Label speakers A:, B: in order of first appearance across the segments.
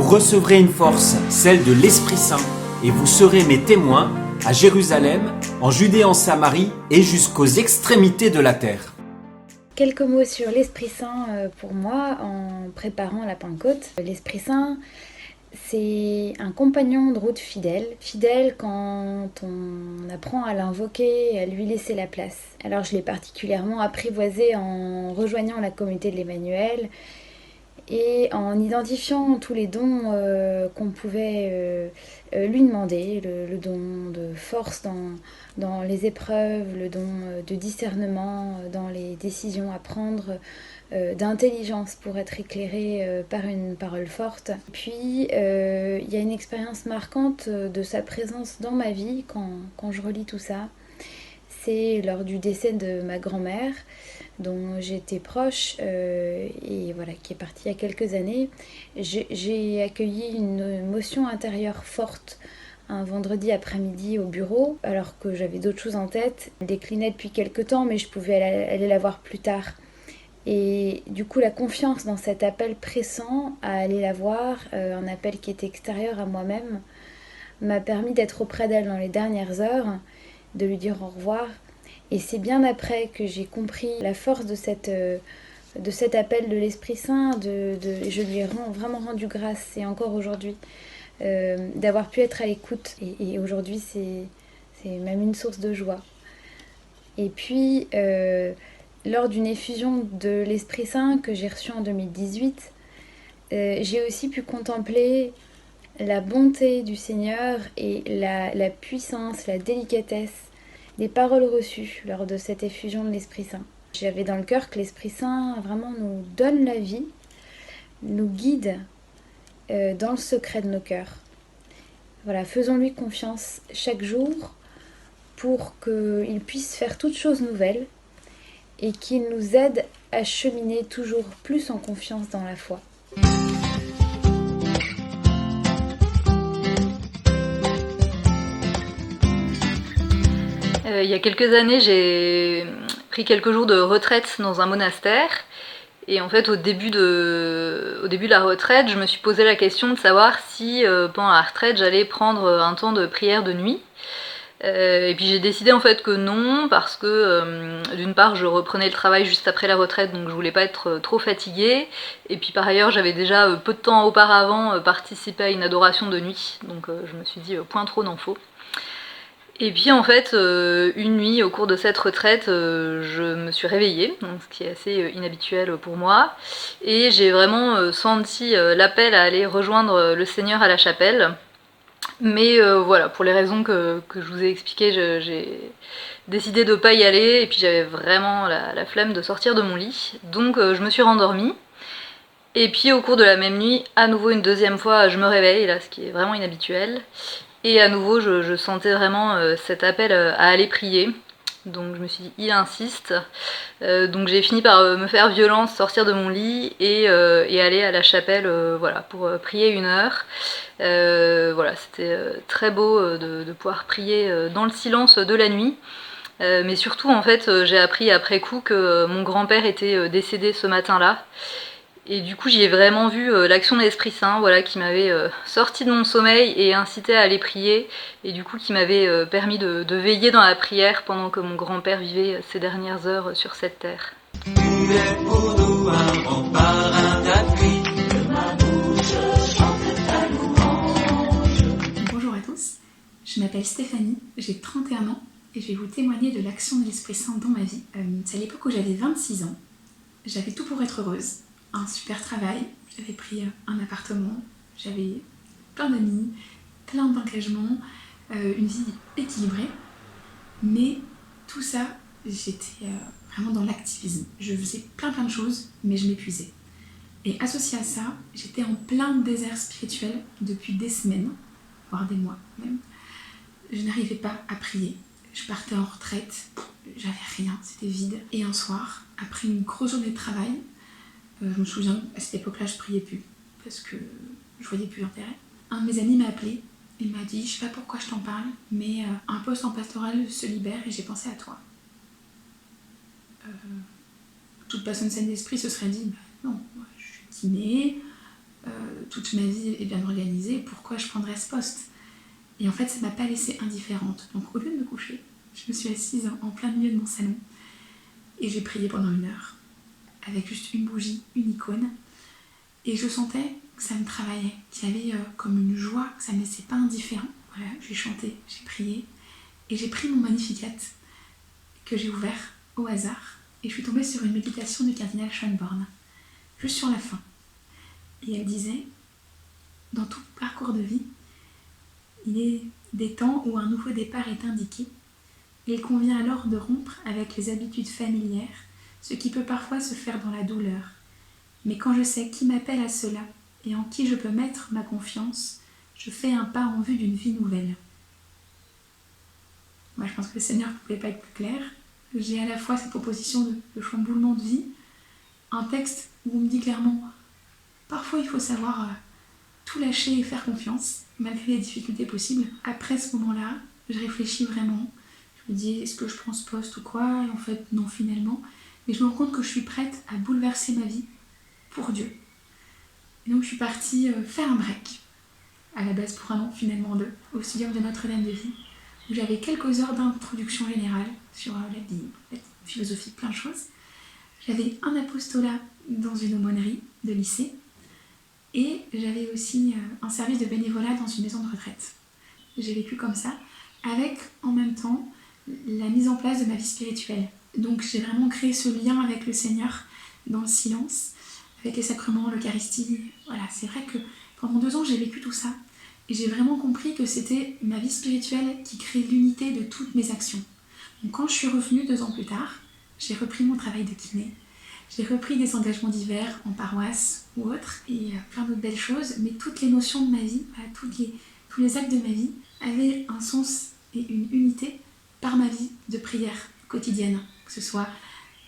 A: Vous recevrez une force, celle de l'Esprit Saint, et vous serez mes témoins à Jérusalem, en Judée, en Samarie et jusqu'aux extrémités de la terre.
B: Quelques mots sur l'Esprit Saint pour moi en préparant la Pentecôte. L'Esprit Saint, c'est un compagnon de route fidèle. Fidèle quand on apprend à l'invoquer et à lui laisser la place. Alors je l'ai particulièrement apprivoisé en rejoignant la communauté de l'Emmanuel et en identifiant tous les dons qu'on pouvait lui demander, le don de force dans les épreuves, le don de discernement dans les décisions à prendre, d'intelligence pour être éclairé par une parole forte. Puis il y a une expérience marquante de sa présence dans ma vie quand je relis tout ça. C'est lors du décès de ma grand-mère, dont j'étais proche et voilà, qui est partie il y a quelques années. J'ai accueilli une émotion intérieure forte un vendredi après-midi au bureau, alors que j'avais d'autres choses en tête. Elle déclinait depuis quelques temps, mais je pouvais aller la voir plus tard. Et du coup, la confiance dans cet appel pressant à aller la voir, un appel qui était extérieur à moi-même, m'a permis d'être auprès d'elle dans les dernières heures, de lui dire au revoir. Et c'est bien après que j'ai compris la force de cet appel de l'Esprit Saint, je lui ai vraiment rendu grâce, et encore aujourd'hui, d'avoir pu être à l'écoute. Et aujourd'hui, c'est même une source de joie. Et puis, lors d'une effusion de l'Esprit Saint que j'ai reçue en 2018, j'ai aussi pu contempler la bonté du Seigneur et la puissance, la délicatesse des paroles reçues lors de cette effusion de l'Esprit Saint. J'avais dans le cœur que l'Esprit Saint vraiment nous donne la vie, nous guide dans le secret de nos cœurs. Voilà, faisons-lui confiance chaque jour pour qu'il puisse faire toutes choses nouvelles et qu'il nous aide à cheminer toujours plus en confiance dans la foi.
C: Il y a quelques années, j'ai pris quelques jours de retraite dans un monastère. Et en fait, au début de la retraite, je me suis posé la question de savoir si, pendant la retraite, j'allais prendre un temps de prière de nuit. Et puis j'ai décidé en fait que non, parce que d'une part, je reprenais le travail juste après la retraite, donc je voulais pas être trop fatiguée. Et puis par ailleurs, j'avais déjà peu de temps auparavant participé à une adoration de nuit. Donc je me suis dit, point trop n'en faut. Et puis en fait, une nuit au cours de cette retraite, je me suis réveillée, donc ce qui est assez inhabituel pour moi, et j'ai vraiment senti l'appel à aller rejoindre le Seigneur à la chapelle. Mais voilà, pour les raisons que je vous ai expliquées, j'ai décidé de pas y aller, et puis j'avais vraiment la flemme de sortir de mon lit, donc je me suis rendormie. Et puis au cours de la même nuit, à nouveau une deuxième fois, je me réveille, là, ce qui est vraiment inhabituel. Et à nouveau, je sentais vraiment cet appel à aller prier. Donc je me suis dit, il insiste. Donc j'ai fini par me faire violence, sortir de mon lit et aller à la chapelle voilà, pour prier 1 heure. Voilà, c'était très beau de pouvoir prier dans le silence de la nuit. Mais surtout, en fait, j'ai appris après coup que mon grand-père était décédé ce matin-là. Et du coup, j'y ai vraiment vu l'action de l'Esprit Saint, voilà, qui m'avait sorti de mon sommeil et incité à aller prier, et du coup qui m'avait permis de veiller dans la prière pendant que mon grand-père vivait ses dernières heures sur cette terre.
D: Tu es pour nous un rempart, un appui, que ma bouche chante ta louange.
E: Bonjour à tous, je m'appelle Stéphanie, j'ai 31 ans et je vais vous témoigner de l'action de l'Esprit Saint dans ma vie. C'est à l'époque où j'avais 26 ans, j'avais tout pour être heureuse. Un super travail, j'avais pris un appartement, j'avais plein d'amis, plein d'engagements, une vie équilibrée. Mais tout ça, j'étais vraiment dans l'activisme. Je faisais plein de choses, mais je m'épuisais. Et associé à ça, j'étais en plein désert spirituel depuis des semaines, voire des mois même. Je n'arrivais pas à prier. Je partais en retraite, j'avais rien, c'était vide. Et un soir, après une grosse journée de travail, je me souviens, à cette époque-là, je priais plus, parce que je voyais plus l'intérêt. Un de mes amis m'a appelé, il m'a dit, je sais pas pourquoi je t'en parle, mais un poste en pastoral se libère et j'ai pensé à toi. Toute personne saine d'esprit se serait dit, bah non, moi, je suis kiné, toute ma vie est bien organisée, pourquoi je prendrais ce poste? Et en fait, ça m'a pas laissée indifférente. Donc au lieu de me coucher, je me suis assise en plein milieu de mon salon et j'ai prié pendant 1 heure, avec juste une bougie, une icône. Et je sentais que ça me travaillait, qu'il y avait comme une joie, que ça ne me laissait pas indifférent. Voilà, j'ai chanté, j'ai prié, et j'ai pris mon Magnificat, que j'ai ouvert au hasard, et je suis tombée sur une méditation du cardinal Schönborn, juste sur la fin. Et elle disait, dans tout parcours de vie, il est des temps où un nouveau départ est indiqué. Il convient alors de rompre avec les habitudes familières, ce qui peut parfois se faire dans la douleur. Mais quand je sais qui m'appelle à cela et en qui je peux mettre ma confiance, je fais un pas en vue d'une vie nouvelle. Moi, je pense que le Seigneur ne pouvait pas être plus clair. J'ai à la fois cette proposition de chamboulement de vie, un texte où on me dit clairement, parfois il faut savoir tout lâcher et faire confiance, malgré les difficultés possibles. Après ce moment-là, je réfléchis vraiment. Je me dis, est-ce que je prends ce poste ou quoi? Et en fait, non, finalement. Mais je me rends compte que je suis prête à bouleverser ma vie pour Dieu. Et donc, je suis partie faire un break. À la base, pour un an, finalement, au studium de Notre-Dame de Vie, où j'avais quelques heures d'introduction générale sur la vie, la philosophie, plein de choses. J'avais un apostolat dans une aumônerie de lycée. Et j'avais aussi un service de bénévolat dans une maison de retraite. J'ai vécu comme ça, avec en même temps la mise en place de ma vie spirituelle. Donc j'ai vraiment créé ce lien avec le Seigneur dans le silence, avec les sacrements, l'Eucharistie. Voilà, c'est vrai que pendant 2 ans j'ai vécu tout ça. Et j'ai vraiment compris que c'était ma vie spirituelle qui crée l'unité de toutes mes actions. Donc quand je suis revenue 2 ans plus tard, j'ai repris mon travail de kiné. J'ai repris des engagements divers en paroisse ou autres, et plein d'autres belles choses, mais toutes les notions de ma vie, tous les actes de ma vie avaient un sens et une unité par ma vie de prière quotidienne, que ce soit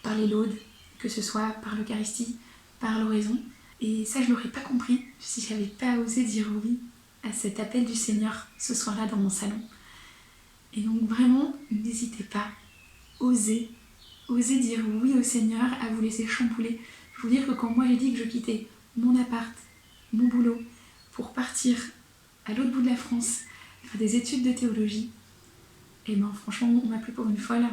E: par les laudes, que ce soit par l'Eucharistie, par l'oraison. Et ça, je l'aurais pas compris si j'avais pas osé dire oui à cet appel du Seigneur ce soir-là dans mon salon. Et donc vraiment, n'hésitez pas, osez dire oui au Seigneur, à vous laisser chambouler. Je vous dire que quand moi j'ai dit que je quittais mon appart, mon boulot, pour partir à l'autre bout de la France, faire des études de théologie, et ben franchement, on m'a pris pour une folle,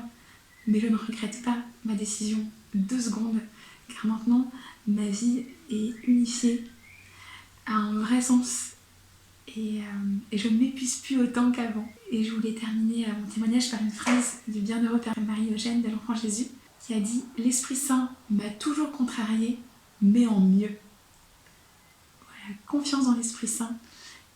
E: mais je ne regrette pas ma décision 2 secondes, car maintenant, ma vie est unifiée, a un vrai sens, et je ne m'épuise plus autant qu'avant. Et je voulais terminer mon témoignage par une phrase du bienheureux Père Marie-Eugène de l'Enfant Jésus, qui a dit « L'Esprit Saint m'a toujours contrarié, mais en mieux ». Voilà, confiance dans l'Esprit Saint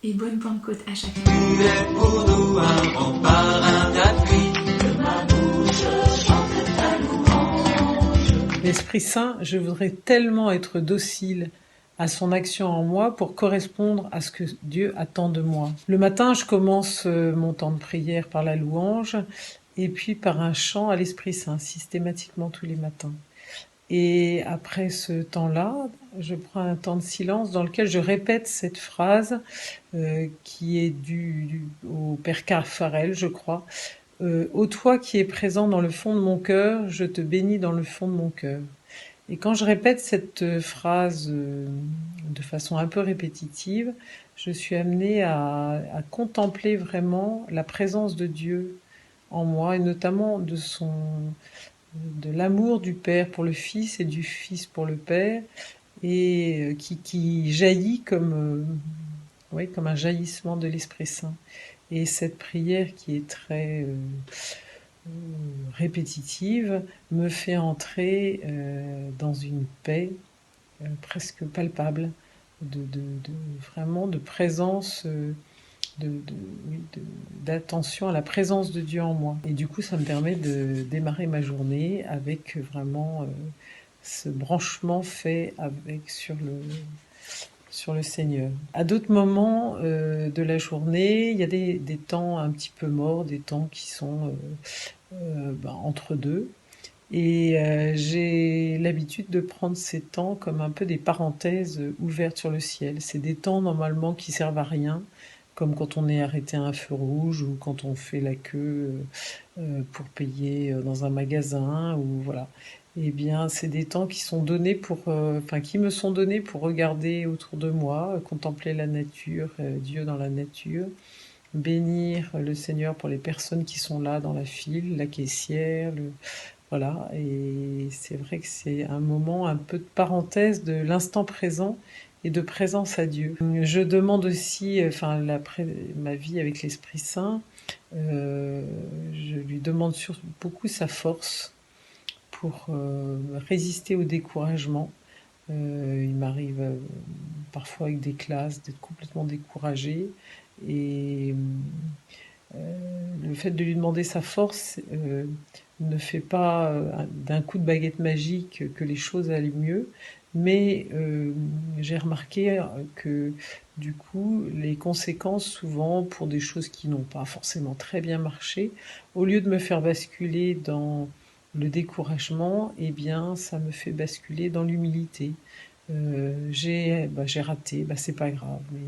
E: et bonne Pentecôte à chacun.
D: Tu es pour nous un rempart, un appui, que ma bouche chante ta louange.
F: L'Esprit Saint, je voudrais tellement être docile à son action en moi pour correspondre à ce que Dieu attend de moi. Le matin, je commence mon temps de prière par la louange et puis par un chant à l'Esprit Saint, systématiquement tous les matins. Et après ce temps-là, je prends un temps de silence dans lequel je répète cette phrase qui est due au Père Caffarel, je crois. Ô toi qui es présent dans le fond de mon cœur, je te bénis dans le fond de mon cœur. Et quand je répète cette phrase de façon un peu répétitive, je suis amenée à contempler vraiment la présence de Dieu en moi, et notamment de l'amour du Père pour le Fils et du Fils pour le Père, et qui jaillit comme un jaillissement de l'Esprit Saint. Et cette prière qui est très répétitive me fait entrer dans une paix presque palpable, vraiment de présence, d'attention à la présence de Dieu en moi. Et du coup, ça me permet de démarrer ma journée avec vraiment ce branchement fait sur le Seigneur. À d'autres moments de la journée, il y a des temps un petit peu morts, des temps qui sont entre deux. Et j'ai l'habitude de prendre ces temps comme un peu des parenthèses ouvertes sur le ciel. C'est des temps normalement qui servent à rien, comme quand on est arrêté à un feu rouge ou quand on fait la queue pour payer dans un magasin, ou voilà. Eh bien, c'est des temps qui sont donnés qui me sont donnés pour regarder autour de moi, contempler la nature, Dieu dans la nature, bénir le Seigneur pour les personnes qui sont là dans la file, la caissière, voilà. Et c'est vrai que c'est un moment un peu de parenthèse de l'instant présent et de présence à Dieu. Je demande aussi, ma vie avec l'Esprit Saint, je lui demande surtout beaucoup sa force pour résister au découragement. Il m'arrive parfois avec des classes d'être complètement découragée et le fait de lui demander sa force ne fait pas d'un coup de baguette magique que les choses allaient mieux, mais j'ai remarqué que du coup les conséquences souvent pour des choses qui n'ont pas forcément très bien marché, au lieu de me faire basculer dans le découragement, eh bien, ça me fait basculer dans l'humilité. J'ai raté, c'est pas grave. Mais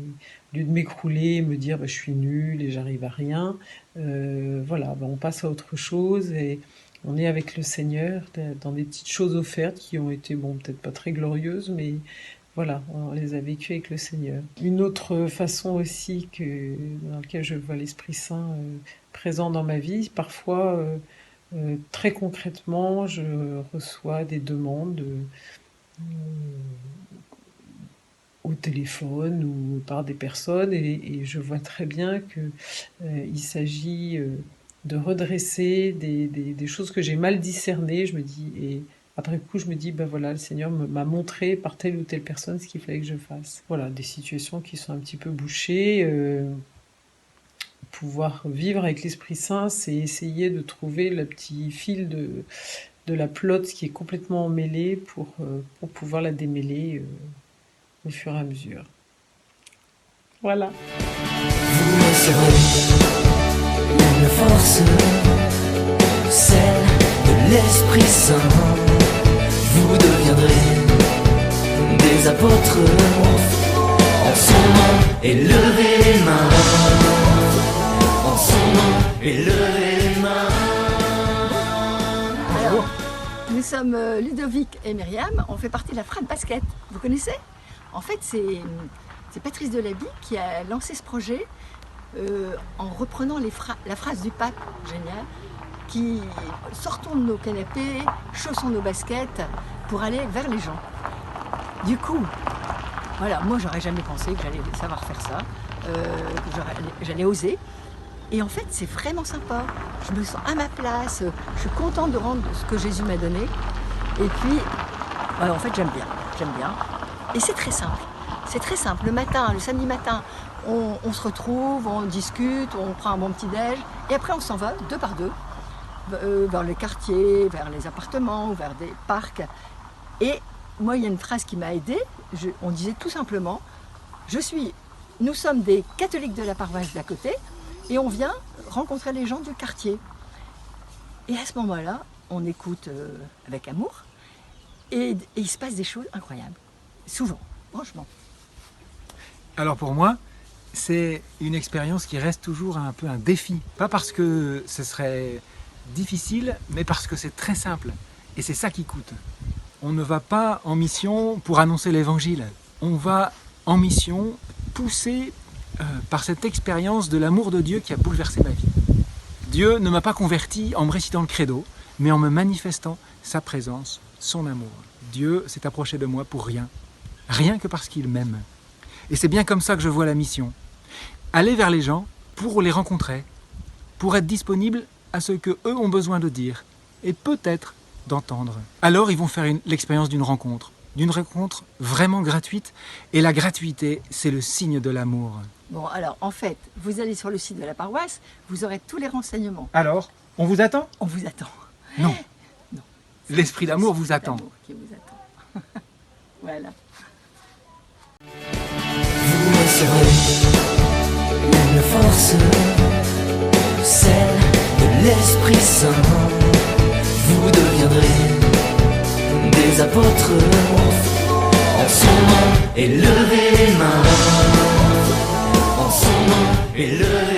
F: au lieu de m'écrouler, me dire je suis nulle et j'arrive à rien, on passe à autre chose et on est avec le Seigneur dans des petites choses offertes qui ont été, peut-être pas très glorieuses, mais voilà, on les a vécues avec le Seigneur. Une autre façon aussi dans laquelle je vois l'Esprit Saint présent dans ma vie, parfois... très concrètement, je reçois des demandes au téléphone ou par des personnes et je vois très bien qu'il s'agit de redresser des choses que j'ai mal discernées. Je me dis, et après coup, je me dis, le Seigneur m'a montré par telle ou telle personne ce qu'il fallait que je fasse. Voilà, des situations qui sont un petit peu bouchées. Pouvoir vivre avec l'Esprit Saint, c'est essayer de trouver le petit fil de la pelote qui est complètement emmêlée pour pouvoir la démêler au fur et à mesure. Voilà.
D: Vous recevrez une force, celle de l'Esprit Saint. Vous deviendrez des apôtres en son nom et levez les mains. En son nom et levez les mains.
G: Alors, nous sommes Ludovic et Myriam, on fait partie de la Frappe Basket. Vous connaissez? En fait, c'est Patrice Delaby qui a lancé ce projet en reprenant la phrase du pape, génial, qui sortons de nos canapés, chaussons nos baskets pour aller vers les gens. Du coup, voilà, moi j'aurais jamais pensé que j'allais savoir faire ça, que j'allais oser. Et en fait, c'est vraiment sympa. Je me sens à ma place, je suis contente de rendre ce que Jésus m'a donné. Et puis, en fait, j'aime bien. Et c'est très simple. C'est très simple. Le matin, le samedi matin, on se retrouve, on discute, on prend un bon petit-déj. Et après, on s'en va, deux par deux, vers les quartiers, vers les appartements, vers des parcs. Et moi, il y a une phrase qui m'a aidée. On disait tout simplement, nous sommes des catholiques de la paroisse d'à côté, et on vient rencontrer les gens du quartier. Et à ce moment-là, on écoute avec amour, et il se passe des choses incroyables. Souvent, franchement.
H: Alors pour moi, c'est une expérience qui reste toujours un peu un défi. Pas parce que ce serait difficile, mais parce que c'est très simple. Et c'est ça qui coûte. On ne va pas en mission pour annoncer l'évangile. On va en mission poussé par cette expérience de l'amour de Dieu qui a bouleversé ma vie. Dieu ne m'a pas converti en me récitant le credo, mais en me manifestant sa présence, son amour. Dieu s'est approché de moi pour rien que parce qu'il m'aime. Et c'est bien comme ça que je vois la mission. Aller vers les gens pour les rencontrer, pour être disponible à ce que eux ont besoin de dire, et peut-être d'entendre. Alors ils vont faire l'expérience d'une rencontre vraiment gratuite, et la gratuité, c'est le signe de l'amour.
G: Bon, alors, en fait, vous allez sur le site de la paroisse, vous aurez tous les renseignements.
H: Alors, on vous attend?
G: On vous attend.
H: Non.
G: Non.
H: L'esprit d'amour vous attend.
G: L'amour qui vous attend. Voilà.
D: Vous recevrez une force, celle de l'Esprit Saint. Vous deviendrez des apôtres en son nom et levez les mains. En son nom et levez